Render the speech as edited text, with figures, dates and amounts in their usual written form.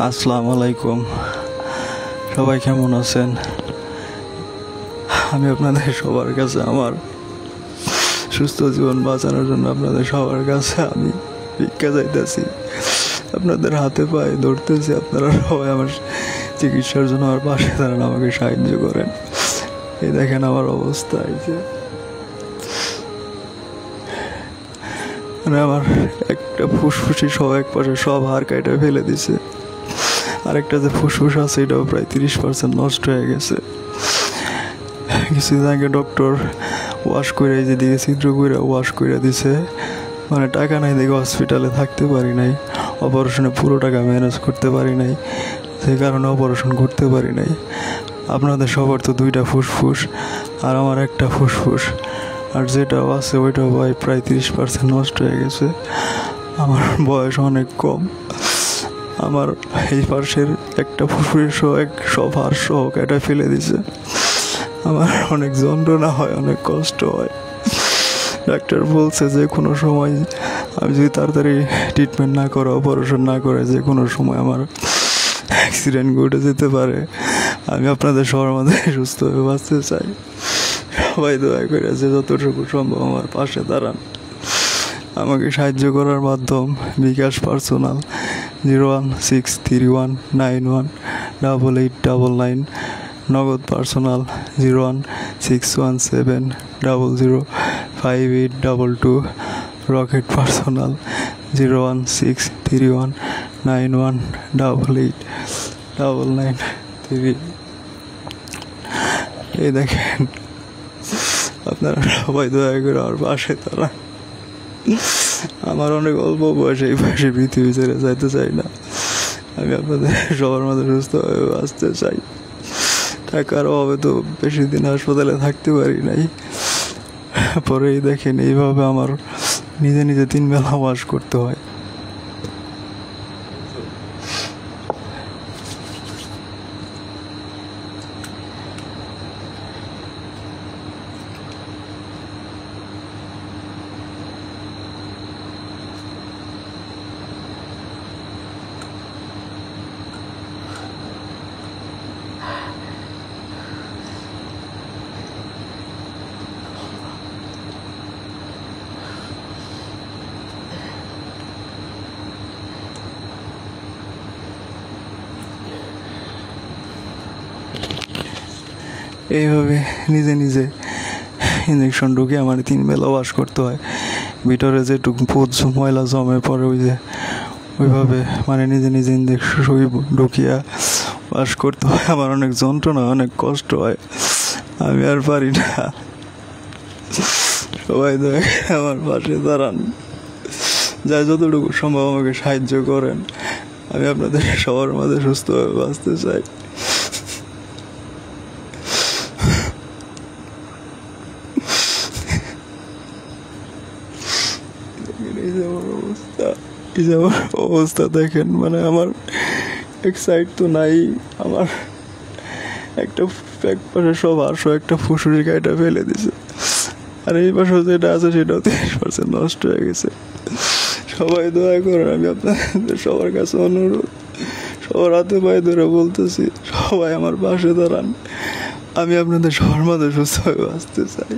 আসসালামু আলাইকুম। সবাই কেমন আছেন? আমি আপনাদের সবার কাছে আমার সুস্থ জীবন বাঁচানোর জন্য আপনাদের সবার কাছে আমি ভিক্ষা চাইতেছি, আপনাদের হাতে পায়ে ধরতেছি। আপনারা সবাই আমার চিকিৎসার জন্য আমার পাশে দাঁড়ান, আমাকে সাহায্য করেন। এই দেখেন আমার অবস্থা, এই যে মানে আমার একটা ফুসফুসি সব এক পাশে সব হাড় কাটা ফেলে দিছে। আরেকটা যে ফুসফুস আছে এটাও প্রায় 30% নষ্ট হয়ে গেছে। কিছুদিন আগে ডক্টর ওয়াশ করে যে দিকে ছিদ্র করে ওয়াশ করে দিছে, মানে টাকা নাই দেখে হসপিটালে থাকতে পারি নাই, অপারেশনে পুরো টাকা ম্যানেজ করতে পারি নাই, যে কারণে অপারেশন করতে পারি নাই। আপনাদের সবার তো 2টা ফুসফুস আর আমার একটা ফুসফুস, আর যেটাও আছে ওইটাও প্রায় 30% নষ্ট হয়ে গেছে। আমার বয়স অনেক কম, আমার এই পাশের একটা ফুসফুস সব হাড় সহ কেটে ফেলে দিছে। আমার অনেক যন্ত্রণা হয়, অনেক কষ্ট হয়। ডাক্তার বলছে যে কোনো সময় আমি যদি তাড়াতাড়ি ট্রিটমেন্ট না করে, অপারেশন না করে, যে কোনো সময় আমার অ্যাক্সিডেন্ট ঘটে যেতে পারে। আমি আপনাদের সবার মধ্যে সুস্থভাবে বাঁচতে চাই। সবাই দয়া করে যে যতটুকু সম্ভব আমার পাশে দাঁড়ান। আমাকে সাহায্য করার মাধ্যম বিকাশ পার্সোনাল 01631918899, নগদ পার্সোনাল 01617005822, রকেট পার্সোনাল 0163191889993। এই দেখেন, আপনারা সবাই দয়া করে আমার পাশে দাঁড়ান। আমার অনেক অল্প বয়সে এই বয়সে পৃথিবী ছেড়ে যাইতে চাই না। আমি আপনাদের সবার মধ্যে সুস্থভাবে বাঁচতে চাই। টাকার অভাবে তো বেশি দিন হাসপাতালে থাকতে পারি নাই। পরেই দেখেন এইভাবে আমার নিজে নিজে 3 বেলা ওয়াশ করতে হয়। এইভাবে নিজে নিজে ইঞ্জেকশন ঢুকে আমার 3 বেলা ওয়াশ করতে হয়। ভিতরে যেটুকু ময়লা জমে পড়ে ওইভাবে মানে নিজে নিজে ইঞ্জেকশন ঢুকিয়া ওয়াশ করতে হয়। আমার অনেক যন্ত্রণা, অনেক কষ্ট হয়, আমি আর পারি না। সবাই দয়া করে আমার পাশে দাঁড়ান, যাই যতটুকু সম্ভব আমাকে সাহায্য করেন। আমি আপনাদের সবার মাঝে সুস্থভাবে বাঁচতে চাই। এই যে আমার অবস্থা দেখেন, মানে আমার এক সাইড তো নাই, আমার একটা এক পাশে সব আরশো একটা ফুসুরি গাড়িটা ফেলে দিছে, আর এই পাশে যেটা আছে সেটাও 30% নষ্ট হয়ে গেছে। সবাই দয়া করেন, আমি আপনাদের সবার কাছে অনুরোধ, সবার হাতে পায়ে ধরে বলতেছি, সবাই আমার পাশে দাঁড়ান। আমি আপনাদের সবার মাঝে সুস্থভাবে বাঁচতে চাই।